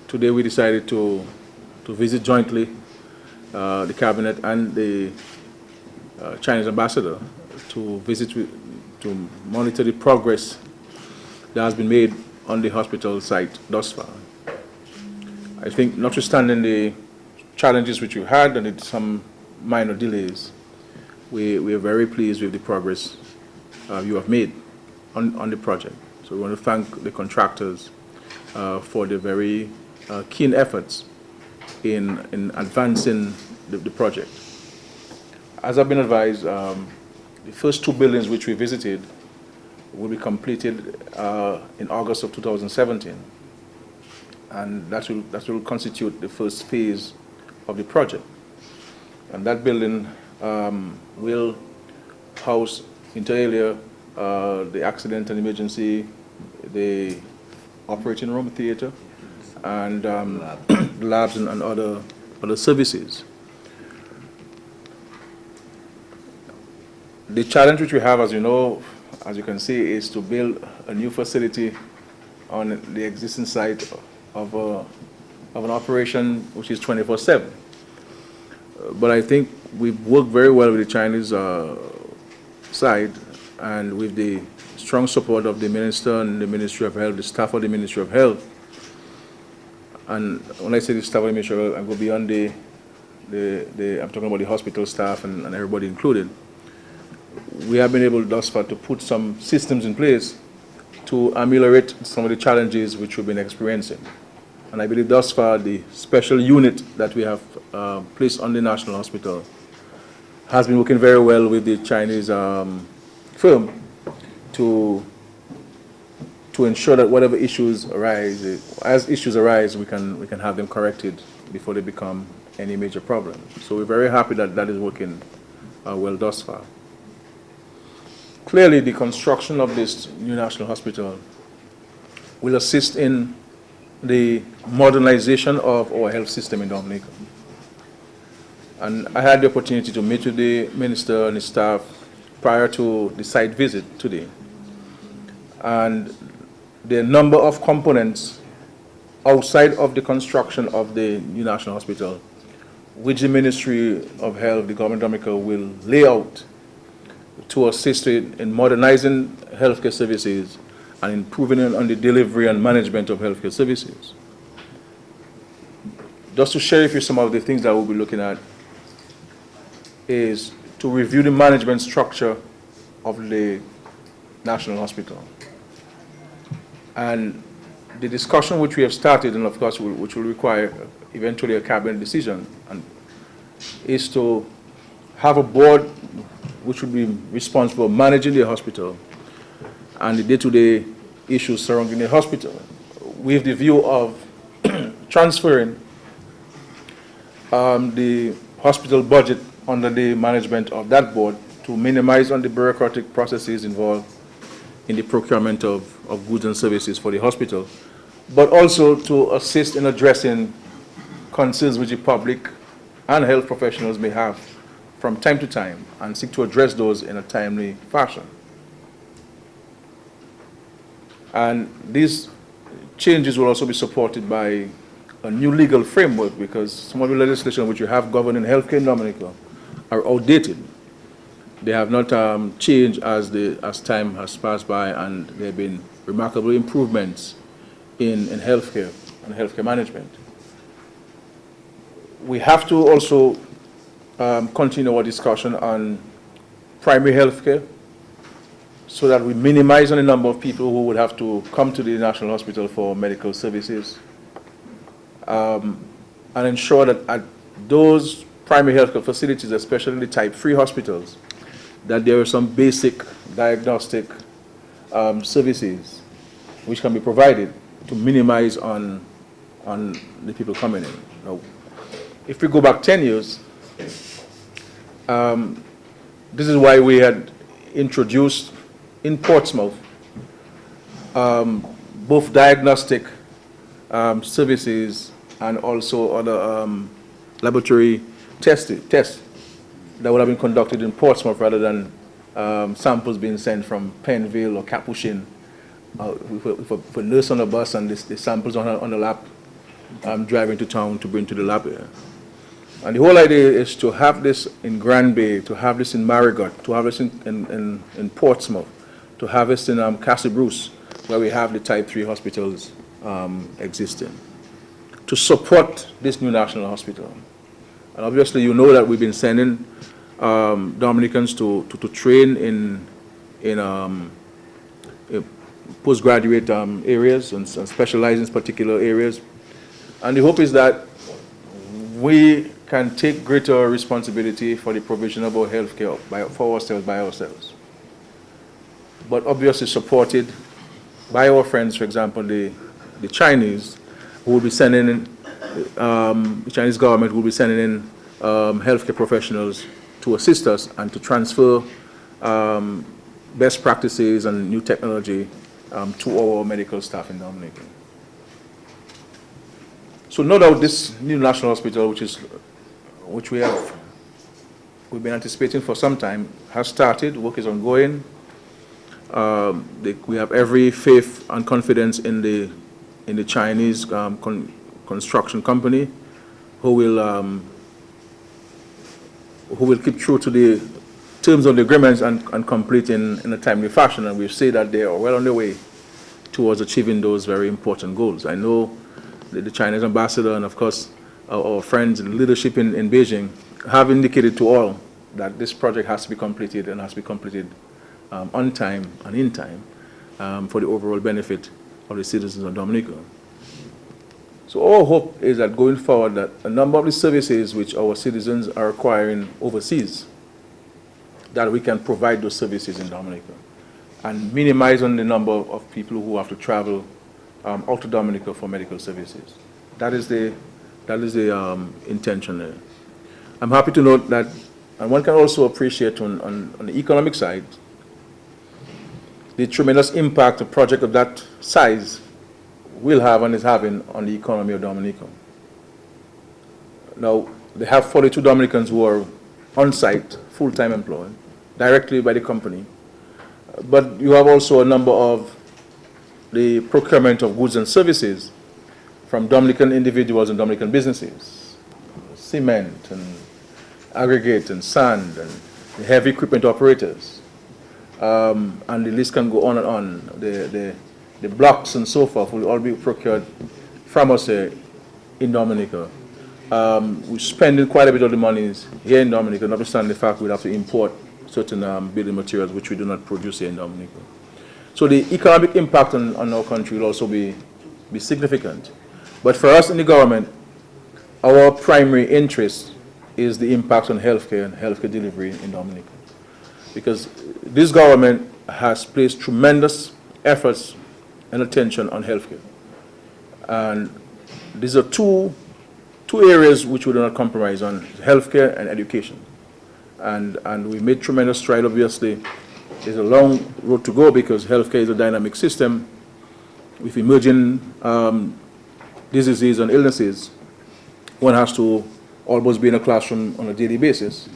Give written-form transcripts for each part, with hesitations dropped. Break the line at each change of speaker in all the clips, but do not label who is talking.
today we decided to visit jointly the cabinet and the Chinese ambassador to visit to monitor the progress that has been made on the hospital site thus far. I think notwithstanding the challenges which we had and some minor delays, we are very pleased with the progress you have made on the project. So we want to thank the contractors for the very keen efforts in advancing the project. As I've been advised, the first two buildings which we visited will be completed in August of 2017, and that will constitute the first phase of the project. And that building will house, inter alia, the accident and emergency, the operating room, theater, and labs and other services. The challenge which we have, as you know, as you can see, is to build a new facility on the existing site of an operation which is 24/7. But I think we've worked very well with the Chinese side, and with the strong support of the Minister and the Ministry of Health, the staff of the Ministry of Health. And when I say the staff of the Ministry of Health, I go beyond I'm talking about the hospital staff and everybody included. We have been able thus far to put some systems in place to ameliorate some of the challenges which we've been experiencing. And I believe thus far the special unit that we have placed on the National Hospital has been working very well with the Chinese firm to ensure that whatever issues arise, as issues arise, we can have them corrected before they become any major problem. So we're very happy that that is working well thus far. Clearly, the construction of this new national hospital will assist in the modernization of our health system in Dominica. And I had the opportunity to meet with the minister and his staff prior to the site visit today. And the number of components outside of the construction of the new national hospital, which the Ministry of Health, the government of Dominica, will lay out to assist in modernizing healthcare services and improving on the delivery and management of healthcare services. Just to share with you some of the things that we'll be looking at is to review the management structure of the National Hospital. And the discussion which we have started, and of course which will require eventually a cabinet decision, is to have a board which will be responsible for managing the hospital and the day-to-day issues surrounding the hospital, with the view of transferring the hospital budget under the management of that board to minimize on the bureaucratic processes involved in the procurement of goods and services for the hospital, but also to assist in addressing concerns which the public and health professionals may have from time to time, and seek to address those in a timely fashion. And these changes will also be supported by a new legal framework, because some of the legislation which you have governing healthcare in Dominica are outdated. They have not changed as time has passed by, and there have been remarkable improvements in healthcare and healthcare management. We have to also continue our discussion on primary health care so that we minimize on the number of people who would have to come to the National Hospital for medical services, and ensure that at those primary health care facilities, especially the type 3 hospitals, that there are some basic diagnostic services which can be provided to minimize on the people coming in. Now, if we go back 10 years, this is why we had introduced in Portsmouth both diagnostic services and also other laboratory tests that would have been conducted in Portsmouth rather than samples being sent from Penville or Capuchin with a nurse on the bus and the samples on the lap driving to town to bring to the lab here. And the whole idea is to have this in Grand Bay, to have this in Marigot, to have this in Portsmouth, to have this in Castle Bruce, where we have the type 3 hospitals existing, to support this new national hospital. And obviously you know that we've been sending Dominicans to train in postgraduate areas and specialize in particular areas. And the hope is that we can take greater responsibility for the provision of our health care for ourselves, by ourselves. But obviously supported by our friends, for example, the Chinese, who will be sending in, the Chinese government will be sending in healthcare professionals to assist us and to transfer best practices and new technology to our medical staff in Dominica. So no doubt this new national hospital, which we've been anticipating for some time, has started. Work is ongoing. We have every faith and confidence in the Chinese construction company, who will keep true to the terms of the agreements and complete in a timely fashion. And we say that they are well on their way towards achieving those very important goals. I know the Chinese ambassador and, of course, our friends in leadership in Beijing have indicated to all that this project has to be completed and has to be completed on time and in time for the overall benefit of the citizens of Dominica. So our hope is that going forward, that a number of the services which our citizens are acquiring overseas, that we can provide those services in Dominica and minimize on the number of people who have to travel out to Dominica for medical services. That is the intention there. I'm happy to note that, and one can also appreciate on the economic side, the tremendous impact a project of that size will have and is having on the economy of Dominica. Now, they have 42 Dominicans who are on site, full-time employed, directly by the company. But you have also a number of the procurement of goods and services from Dominican individuals and Dominican businesses, cement and aggregate and sand and the heavy equipment operators. And the list can go on and on. The blocks and so forth will all be procured from us here in Dominica. We're spending quite a bit of the monies here in Dominica, notwithstanding the fact we'll have to import certain building materials which we do not produce here in Dominica. So the economic impact on our country will also be significant. But for us in the government, our primary interest is the impact on healthcare and healthcare delivery in Dominica. Because this government has placed tremendous efforts and attention on healthcare. And these are two areas which we do not compromise on: healthcare and education. And we made tremendous stride. Obviously, there's a long road to go because healthcare is a dynamic system with emerging diseases and illnesses. One has to almost be in a classroom on a daily basis,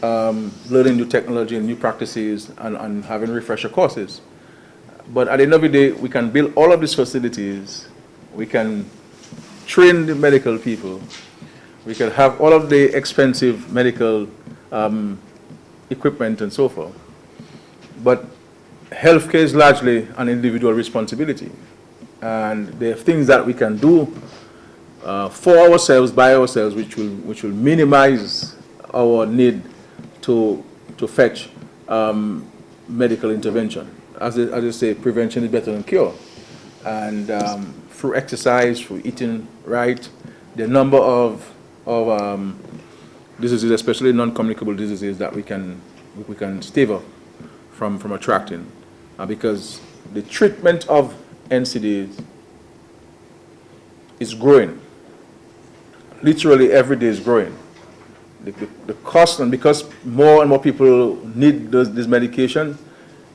learning new technology and new practices and having refresher courses. But at the end of the day, we can build all of these facilities, we can train the medical people, we can have all of the expensive medical equipment and so forth. But healthcare is largely an individual responsibility. And there are things that we can do for ourselves, by ourselves, which will minimize our need to fetch medical intervention. As I say, prevention is better than cure. And through exercise, through eating right, the number of diseases, especially non-communicable diseases, that we can stave off from attracting, because the treatment of NCDs is growing. Literally every day is growing. The cost, and because more and more people need this medication,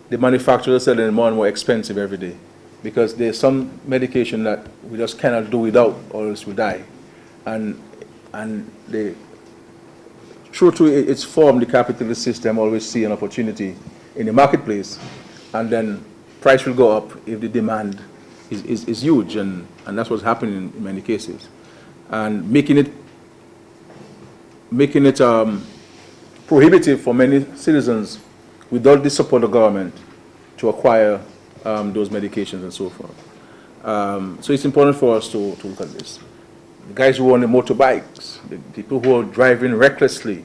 the manufacturers are selling more and more expensive every day, because there's some medication that we just cannot do without, or else we die. And true to its form, the capitalist system always see an opportunity in the marketplace, and then price will go up if the demand is huge, and that's what's happening in many cases. and making it prohibitive for many citizens without the support of government to acquire those medications and so forth. So it's important for us to look at this. The guys who are on the motorbikes, the people who are driving recklessly,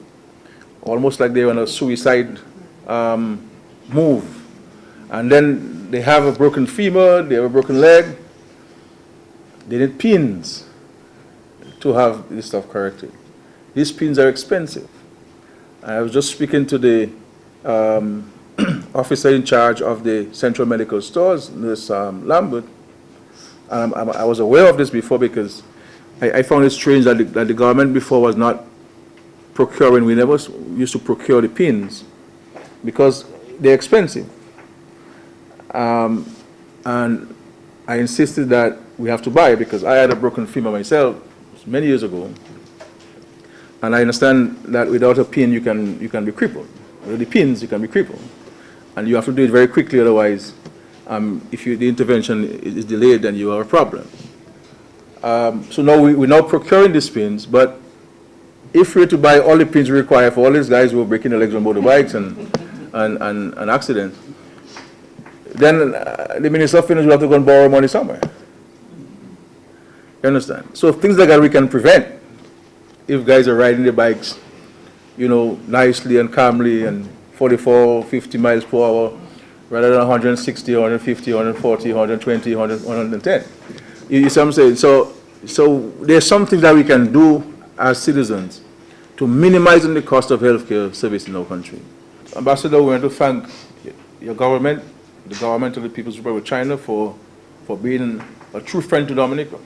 almost like they're on a suicide move, and then they have a broken femur, they have a broken leg, they need pins to have this stuff corrected. These pins are expensive. I was just speaking to the officer in charge of the Central Medical Stores, Nurse Lambert, and I was aware of this before because I found it strange that the government before was not procuring. We never used to procure the pins because they're expensive. And I insisted that we have to buy because I had a broken femur myself many years ago. And I understand that without a pin you can be crippled. Without the pins you can be crippled. And you have to do it very quickly, otherwise if the intervention is delayed, then you have a problem. So now we're now procuring these pins, but if we were to buy all the pins we require for all these guys who are breaking their legs on motorbikes and accidents, then the Minister of Finance will have to go and borrow money somewhere. You understand? So things like that we can prevent if guys are riding their bikes, you know, nicely and calmly and 44, 50 miles per hour rather than 160, 150, 140, 120, 110. You see what I'm saying? So there's something that we can do as citizens to minimizing the cost of healthcare service in our country. Ambassador, we want to thank your government, the government of the People's Republic of China for being a true friend to Dominica.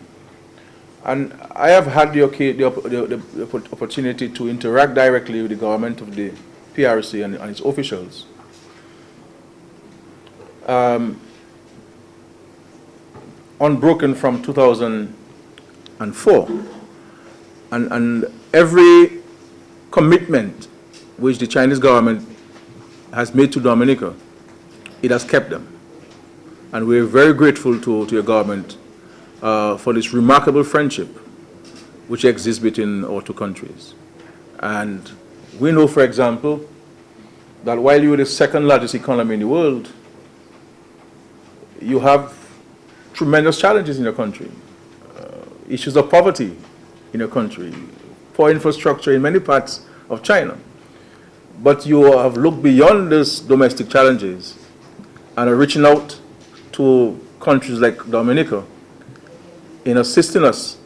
And I have had the opportunity to interact directly with the government of the PRC and its officials. Unbroken from 2004. And every commitment which the Chinese government has made to Dominica, it has kept them. And we're very grateful to your government for this remarkable friendship which exists between our two countries. And we know, for example, that while you're the second largest economy in the world, you have tremendous challenges in your country. Issues of poverty in your country, poor infrastructure in many parts of China. But you have looked beyond these domestic challenges and are reaching out to countries like Dominica in assisting us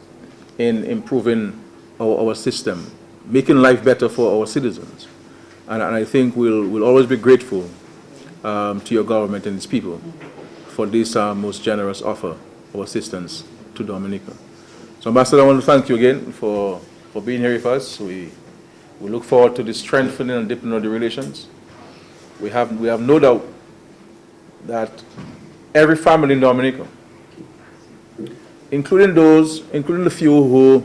in improving our system, making life better for our citizens. And I think we'll always be grateful to your government and its people for this most generous offer of assistance to Dominica. So, Ambassador, I want to thank you again for being here with us. We look forward to the strengthening and deepening of the relations. We have no doubt that every family in Dominica, including the few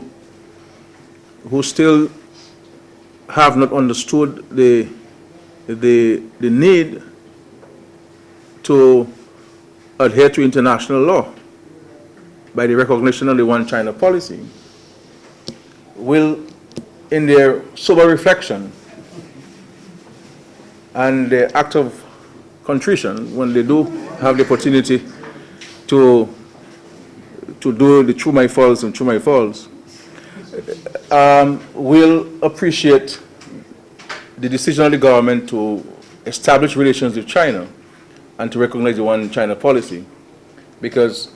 who still have not understood the need to adhere to international law by the recognition of the One China policy, will, in their sober reflection and the act of contrition, when they do have the opportunity to do the true my faults and true my faults, will appreciate the decision of the government to establish relations with China and to recognize the One China policy, because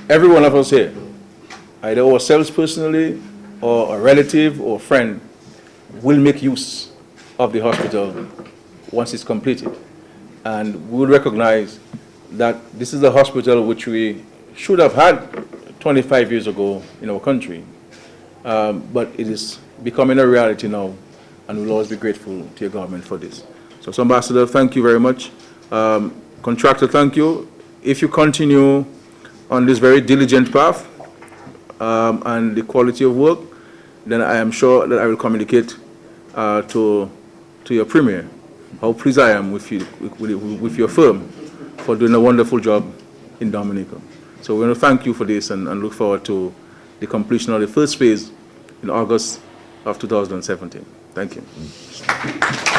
every one of us here, either ourselves personally or a relative or a friend, will make use of the hospital once it's completed. And we will recognize that this is a hospital which we should have had 25 years ago in our country, but it is becoming a reality now, and we'll always be grateful to your government for this. So, Ambassador, thank you very much. Contractor, thank you. If you continue on this very diligent path and the quality of work, then I am sure that I will communicate to your Premier how pleased I am with you, with your firm, for doing a wonderful job in Dominica. So we want to thank you for this and look forward to the completion of the first phase in August of 2017. Thank you.